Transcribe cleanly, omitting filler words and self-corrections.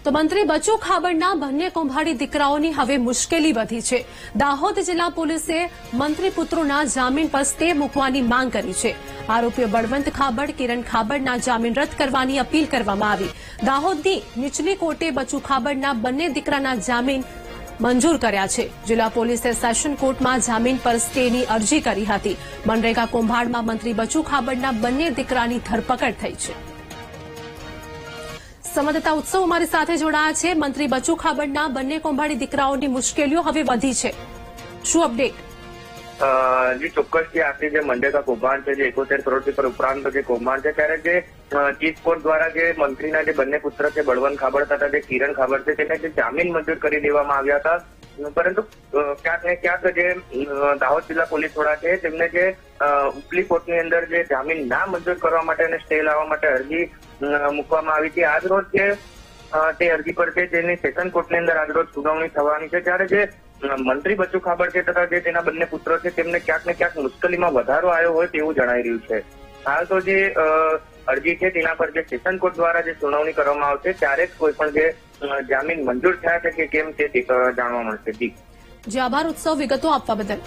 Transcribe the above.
તો મંત્રી બચુ ખાબડના બંને કૌભાંડી દીકરાઓની હવે મુશ્કેલી વધી છે। દાહોદ જિલ્લા પોલીસે મંત્રી પુત્રોના જામીન પર સ્ટે મૂકવાની માંગ કરી છે। આરોપીઓ બળવંત ખાબડ, કિરણ ખાબડના જામીન રદ કરવાની અપીલ કરવામાં આવી। દાહોદની નીચલી કોર્ટે બચુ ખાબડના બંને દીકરાના જામીન મંજૂર કર્યા છે। જિલ્લા પોલીસે સેશન કોર્ટમાં જામીન પર સ્ટેની અરજી કરી હતી। મનરેગા કૌભાંડમાં મંત્રી બચુ ખાબડના બંને દીકરાની ધરપકડ થઈ છે। સંવાદદાતા ઉત્સવ અમારી સાથે જોડાયા છે। મંત્રી બચુ ખાબડના બંને કૌભાંડી દીકરાઓની મુશ્કેલીઓ હવે વધી છે, શું અપડેટ? જી ચોક્કસથી આપણી જે મનરેગા કૌભાંડ છે, જે 71 કરોડથી પર ઉપરાંત જે કૌભાંડ છે, ત્યારે જે ચીફ કોર્ટ દ્વારા જે મંત્રીના જે બંને પુત્ર છે બળવંત ખાબડ તથા જે કિરણ ખાબડ છે તેને જે જામીન મંજૂર કરી દેવામાં આવ્યા હતા। પરંતુ ક્યાંક ને ક્યાંક જે દાહોદ જિલ્લા પોલીસ વડા છે તેમને જે ઉપલી કોર્ટની અંદર જે જામીન ના મંજૂર કરવા માટે અને સ્ટે લાવવા માટે અરજી મૂકવામાં આવી હતી। આજ રોજ જે તે અરજી પર છે જેની સેશન કોર્ટની અંદર આજ રોજ સુનાવણી થવાની છે। ત્યારે જે મંત્રી બચુ ખાબડ છે તથા જે તેના બંને પુત્રો છે તેમને ક્યાંક ને ક્યાંક મુશ્કેલીમાં વધારો આવ્યો હોય તેવું જણાઈ રહ્યું છે। હાલ તો જે અરજી છે તેના પર જે સેશન કોર્ટ દ્વારા જે સુનાવણી કરવામાં આવશે ત્યારે જ કોઈ પણ જે જામીન મંજૂર થયા છે કે કેમ તે જાણવા મળશે। જી આભાર ઉત્સવ, વિગતો આપવા બદલ।